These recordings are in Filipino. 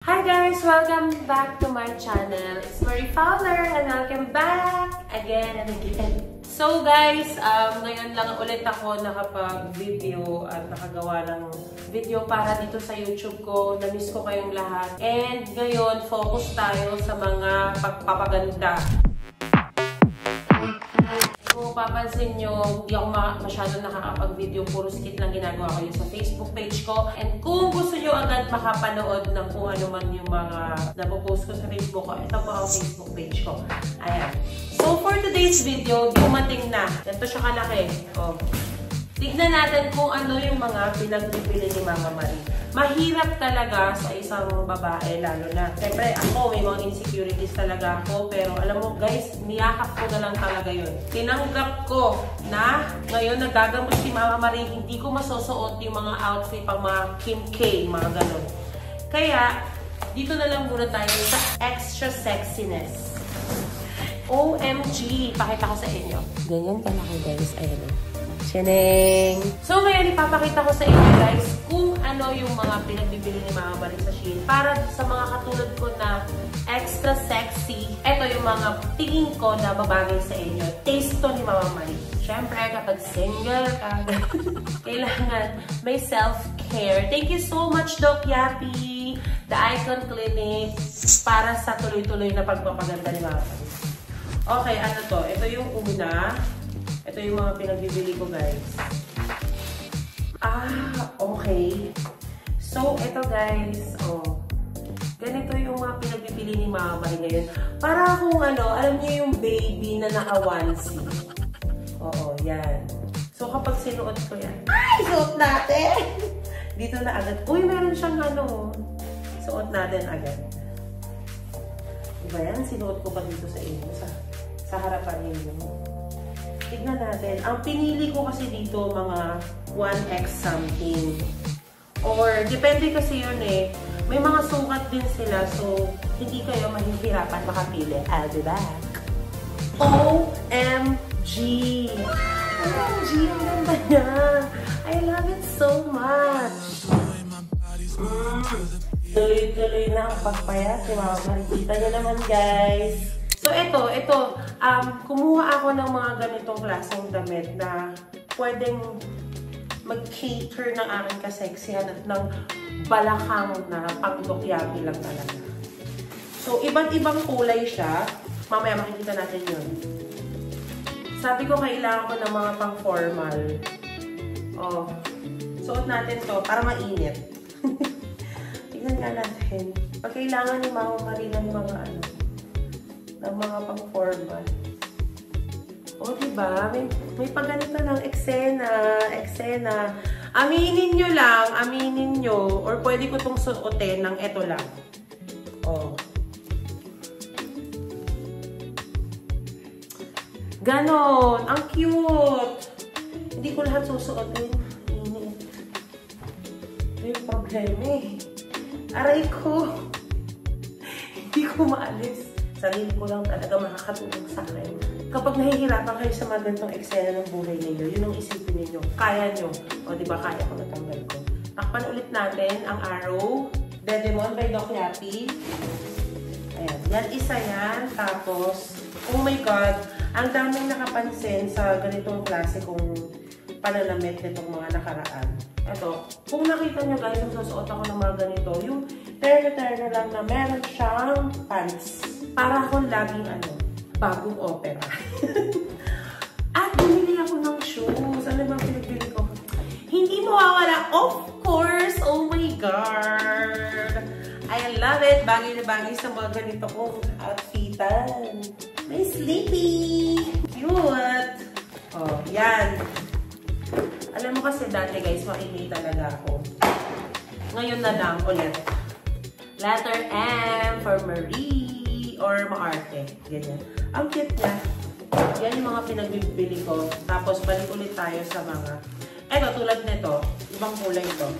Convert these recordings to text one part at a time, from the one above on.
Hi guys! Welcome back to my channel. It's Marie Fowler and welcome back again and again. So guys, ngayon lang ulit ako nakapag-video at nakagawa ng video para dito sa YouTube ko. Na-miss ko kayong lahat. And ngayon, focus tayo sa mga pagpapaganda. Kung papansin nyo, hindi ako masyado nakakapag-video. Puro skit lang ginagawa ko yun sa Facebook page ko. And kung gusto nyo agad makapanood ng kung ano man yung mga napopost ko sa Facebook ko, ito po ang Facebook page ko. Ayan. So, for today's video, dumating na. Ito siya kalaki. Oh. Tignan natin kung ano yung mga pinagbibili ni Mama Marie. Mahirap talaga sa isang babae, lalo na. Siyempre, ako, may mga insecurities talaga ako. Pero alam mo guys, niyakap ko na lang talaga yun. Tinanggap ko na ngayon nagagamot si Mama Marie, hindi ko masusuot yung mga outfit pang mga Kim K, mga ganun. Kaya, dito na lang muna tayo sa extra sexiness. OMG! Pakita ko sa inyo. Ganyan kalaki guys. Ayan o. Cheneng! So ngayon, ipapakita ko sa inyo guys kung ano yung mga pinagbibili ni Mama Marie sa Shein. Para sa mga katulad ko na extra sexy, ito yung mga tingin ko na babagay sa inyo. Taste to ni Mama Marie. Siyempre, kapag single ka, kailangan may self-care. Thank you so much, Doc Yapi, The Icon Clinic, para sa tuloy-tuloy na pagpapaganda ni Mama Marie. Okay, ano to? Ito yung una. Ito yung mga pinagbibili ko, guys. Okay. So, ito, guys. Oh. Ganito yung mga pinagbibili ni Mama Marie ngayon. Para akong, alam niyo yung baby na naka-onesie. Oo, yan. So, kapag sinuot ko yan, suot natin! Dito na agad. Uy, meron siyang suot natin agad. Diba yan? Sinuot ko pa dito sa inyo. Sa harapan ninyo. Tignan natin. Ang pinili ko kasi dito mga 1X something. Or, depende kasi yun eh. May mga sukat din sila. So, hindi kayo mahihirapan makapili. I'll be back. OMG! OMG! Ang ganda niya! I love it so much! Tuloy-tuloy na ang pagpayat si Mama Marie. Kita niyo naman guys. So, ito, kumuha ako ng mga ganitong klaseng damit na pwedeng mag-cater ng aking kaseksihan at ng balakang na pang-dokyabi lang talaga. So, iba't-ibang kulay siya. Mamaya makikita natin yun. Sabi ko, kailangan ko ng mga pang-formal. Oh, suot natin to para mainit. Tignan nga natin. Pag kailangan ni Mama Marie ng mga ng mga pang-formal. O, diba? May pagganito ng eksena. Aminin nyo lang, or pwede ko itong suotin ng eto lang. O. Ganon! Ang cute! Hindi ko lahat susuotin. Init. May problema eh. Aray ko! Hindi ko maalis. Sarili ko lang talaga makakatulong sa akin. Kapag nahihirapan kayo sa mga ganitong eksena ng buhay ninyo, yun ang isipin ninyo. Kaya nyo. O, diba? Kaya ko natanggal ko. Takpan ulit natin ang Arrow. Dedemon by Doc Yapi. Ayan. Yan, isa yan. Tapos, oh my God, ang daming nakapansin sa ganitong klase kung pananamit nitong mga nakaraan. Ito, kung nakita nyo guys, yung susuot ako ng mga ganito, yung terno-terno lang na meron siyang pants. Para akong laging bagong opera. At bumili ako ng shoes. Ano ba pinagbili ko? Hindi mawawala, of course! Oh my God! I love it! Bagay na bagay sa mga ganito kong outfitan. May sleepy! Cute! Oh, yan. Alam mo kasi dati guys, maingay talaga ako. Ngayon na lang ulit. Letter M for Marie. Or maarte. Ganyan. Ang cute niya. Yan yung mga pinagbibili ko. Tapos, balik ulit tayo sa mga... Eto, tulad nito. Ibang kulay ito.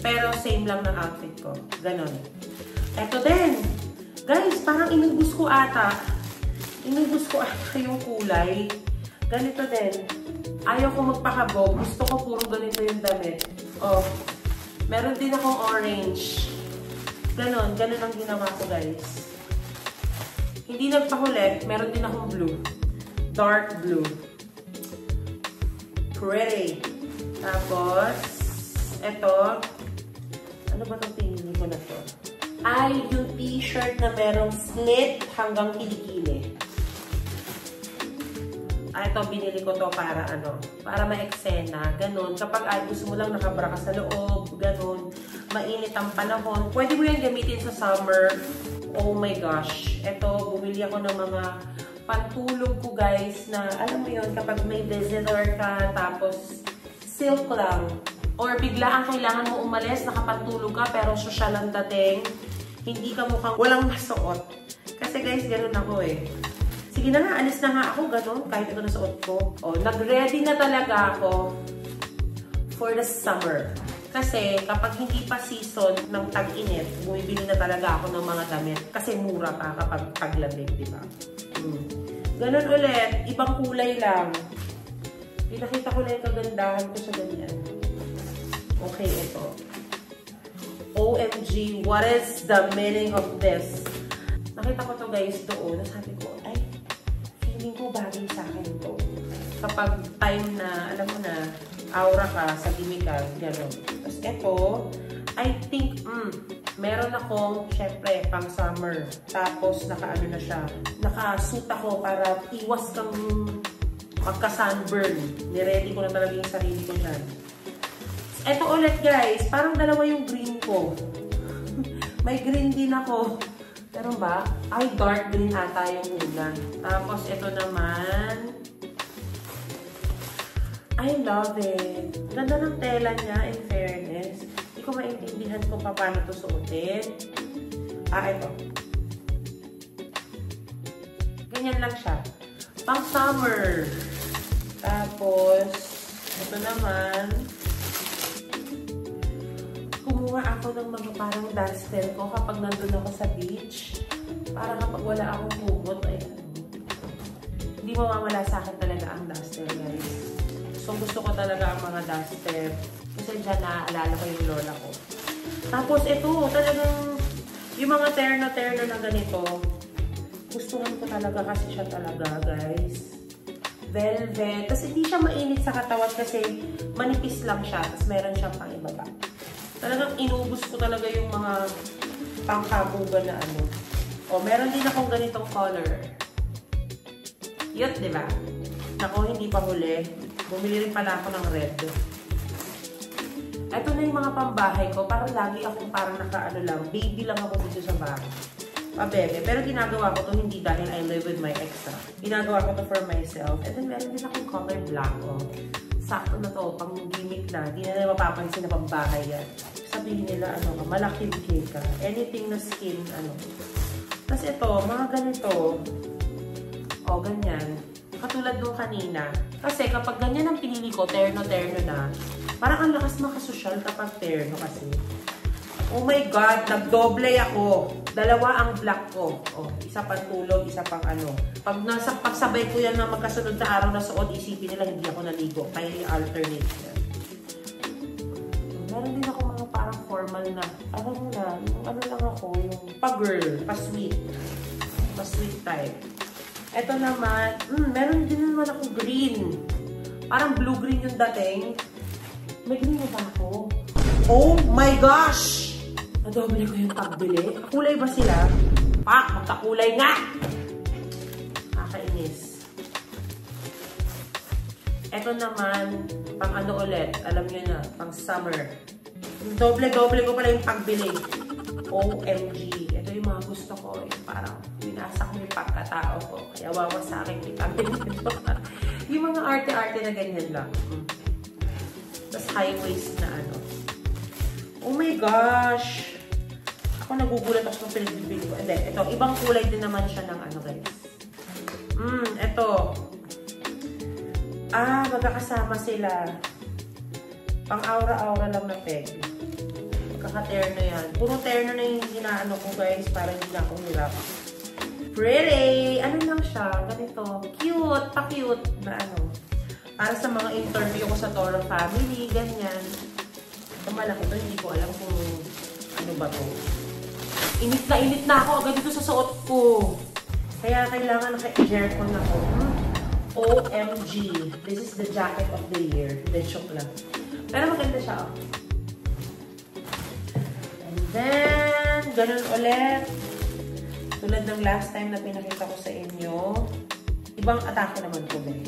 Pero, same lang ng outfit ko. Ganon. Eto din. Guys, parang inubos ko ata. Inubos ko ata yung kulay. Ganito din. Ayaw ko magpakabog. Gusto ko puro ganito yung damit. Oh. Meron din akong orange. Ganon ang ginawa ko, guys. Hindi nagpahuli, meron din akong blue. Dark blue. Pretty. Tapos, eto. Ano ba itong pinili ko na to? Ay, yung t-shirt na merong slit hanggang kilikili. Ito, binili ko to para para ma-eksena, ganun. Kapag gusto mo lang nakabra ka sa loob, ganun, mainit ang panahon, pwede mo yan gamitin sa summer. Oh my gosh. Ito, bumili ako ng mga pantulog ko, guys, na alam mo yun, kapag may visitor ka, tapos silk lang. Or biglaan kailangan mo umalis, nakapantulog ka, pero social ang dating, hindi ka mukhang walang nasuot. Kasi guys, ganun ako eh. Sige na nga, alis na nga ako, ganun, kahit ito nasuot ko. O, nag-ready na talaga ako for the summer. Kasi kapag hindi pa season ng tag-init, bumibili na talaga ako ng mga damit. Kasi mura pa kapag taglamig, di ba? Ganun ulit, ibang kulay lang. Pinakita ko na yung kagandahan ko sa ganyan. Okay, ito. OMG, what is the meaning of this? Nakita ko to, guys, doon. Sabi ko, ay, feeling ko bagay sa akin to. Kapag time na, alam mo na, aura ka sa gimikan, gano'n. Tapos ito, I think, meron akong, syempre, pang summer. Tapos, naka-ano na siya. Naka-suit ako para iwas kang magka-sunburn. Niready ko na talaga yung sarili ko dyan. Ito ulit, guys. Parang dalawa yung green ko. May green din ako. Pero ba? Ay, dark green ata yung una. Tapos, ito naman, I love it. Ganda ng tela niya, in fairness. Hindi ko maintindihan kung paano ito suotin. Ito. Ganyan lang siya. Pang summer. Tapos, ito naman, kumuha ako ng mga parang duster ko kapag nandun ako sa beach. Para kapag wala akong humot, hindi mawawala sa akin talaga ang duster, guys. So, gusto ko talaga ang mga duster. Kasi dyan naaalala ko yung lola ko. Tapos, ito, talagang, yung mga terno-terno na ganito, gustuhan ko talaga kasi siya talaga, guys. Velvet. Tapos, hindi siya mainit sa katawan kasi manipis lang siya. Tapos, meron siyang pang ibaba. Talagang inubos ko talaga yung mga pangkabugan na ano. O, meron din akong ganitong color. Cute, diba? Naku, hindi pa huli. Bumili rin pala ako ng red. Ito na yung mga pambahay ko. Parang lagi akong parang naka-ano lang. Baby lang ako dito sa bahay. Pabebe. Pero ginagawa ko to hindi dahil I live with my ex. Ginagawa ko to for myself. And then meron din akong color black. Sakto na to. Pang gimmick na. Hindi na nila mapapansin na pambahay yan. Sabihin nila, malaking cake ka. Anything na skin, Tapos ito, mga ganito. O, ganyan. Katulad nung kanina. Kasi kapag ganyan ang pinili ko, terno-terno na, parang ang lakas makasosyal kapag terno kasi. Oh my God, nagdoble ako. Dalawa ang black ko. Oh, isa pang tulog, isa pang pagsabay ko yan na magkasunod na araw na suot, isipin nila hindi ako naligo. Kaya i-alternate yan. Meron din ako mga parang formal na, alam mo na, yung lang ako, yung pa-girl, pa-sweet. Pa-sweet type. Ito naman, meron din naman ako green. Parang blue-green yung dating. May green na ba ako? Oh my gosh! Nadoble ko yung pagbili. Kulay ba sila? Pak! Magkakulay nga! Nakakainis. Ito naman, pang ulit. Alam nyo na, pang summer. Doble-doble ko pala yung pagbili. OMG. Ito yung mga gusto ko. Yung parang winasak mo yung pagkatao ko. Kaya wawasakin kita. Yung mga arte-arte na ganyan lang. Tapos high waist na Oh my gosh! Ako nagugulat ako sa pinag-bibili ko. Hindi, ito. Ibang kulay din naman siya ng guys. Ito. Magkakasama sila. Pang aura-aura lang na peg. Kaka-terno yan. Puro terno na yung ginaano ko, guys, para hindi na ako hirap. Pretty! Ano lang siya? Ganito. Cute! Pa-cute na Para sa mga interview ko sa Toro Family, ganyan. Ito malaki to. Hindi ko alam kung ano ba to. Init na ako agad dito sa suot ko. Kaya kailangan naka-aircon ako. OMG. This is the jacket of the year. Hindi, joke lang. Pero maganda siya, oh. And then, ganun ulit. Tulad ng last time na pinakita ko sa inyo. Ibang atake naman po, eh.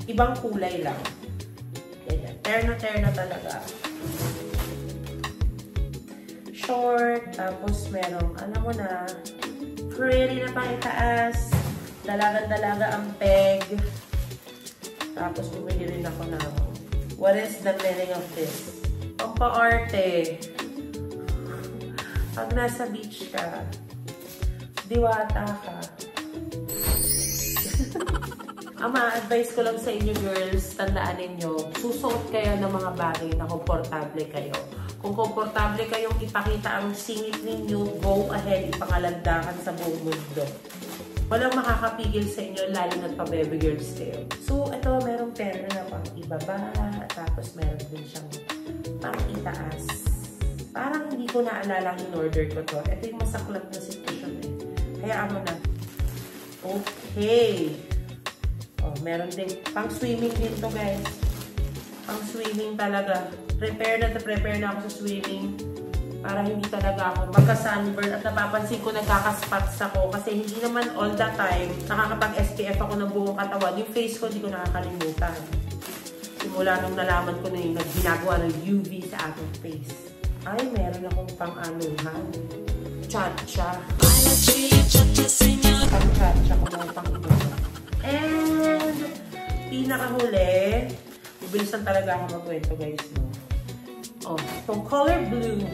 Ibang kulay lang. Ganyan. Terno talaga. Short. Tapos merong, alam mo na, pretty na pang itaas. Dalaga ang peg. Tapos bumili rin ako ng what is the meaning of this? Pampaarte. Pag nasa beach ka, diwata ka. Ang ma-advise ko lang sa inyo girls, tandaan ninyo, susuot kayo ng mga bagay na komportable kayo. Kung komportable kayong ipakita ang singit ninyo, go ahead, ipangalandakan sa buong mundo. Walang makakapigil sa inyo, lalo na't pa-baby girls kayo. So, ito, merong pera na pang ibaba, tapos meron din siyang pang itaas. Parang hindi ko naalala in-order ko to. Ito yung masaklap na situation eh. Hayaan mo na. Okay. Oh, meron din. Pang swimming din to, guys. Pang swimming talaga. Prepare na ako sa swimming. Para hindi talaga ako magka-sunburn at napapansin ko nagkakaspots ako kasi hindi naman all the time nakakapag-SPF ako ng buong katawan. Yung face ko hindi ko nakakalimutan. Simula nung nalaman ko na yung ginagawa ng UV sa aking face. Ay, meron akong pang-anuhan. Cha-cha. Pang-cha-cha ko na pang-ino. And, pinakahuli, bibilisan talaga ako magkwento guys. No? Oh, itong color blue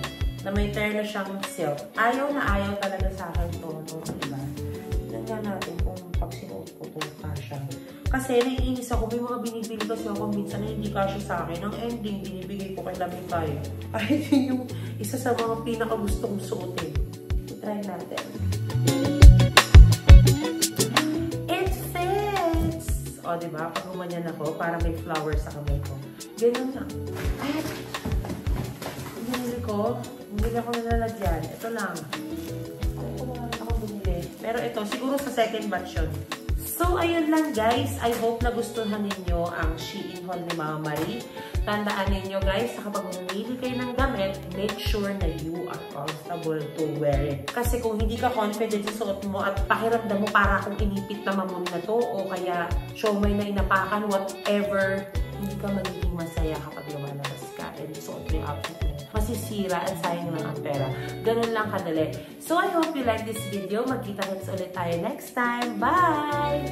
na may terno siyang silk. Ayaw na ayaw talaga sa akin ito. Diba? Tignan natin kung pag sinuot ko ito kasha. Kasi naiinis ako. May mga binibili kasi ako minsan na hindi kasha sa akin. Ang ending, binibigay ko kay Lamig tayo. Ay, yung isa sa mga pinakagusto kong suotin. I-try natin. It fits! O, diba? Pag gumanyan ako, para may flowers sa kamay ko. Ganun lang. Ay, bumili ako na lalagyan. Ito lang. Ito lang ako bumili. Pero ito, siguro sa second batch yun. So, ayun lang guys. I hope nagustuhan ninyo ang Shein haul ni Mama Marie. Tandaan ninyo guys, kapag mamili kayo ng damit, make sure na you are comfortable to wear it. Kasi kung hindi ka confident sa suot mo at pakiramdam mo para kung inipit na mamon na to o kaya siomay na inapakan, whatever, hindi ka magiging masaya kapag lumalabas ka and suot mo yung outfit mo. Masisira at sayang lang ang pera. Ganun lang kadali. So, I hope you like this video. Magkita-kits ulit tayo next time. Bye!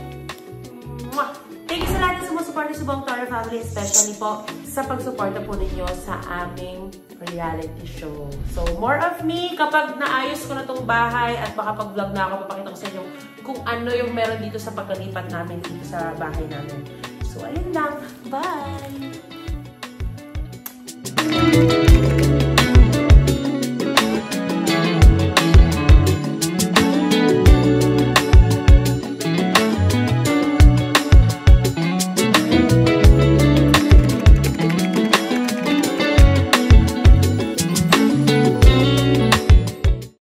Mwah! Thank you sa lahat na sumusuporta sa buong Toro family, especially po sa pagsuporta po ninyo sa aming reality show. So, more of me kapag naayos ko na tong bahay at baka pag-vlog na ako, papakita ko sa inyo kung ano yung meron dito sa pagkalipat namin dito sa bahay namin.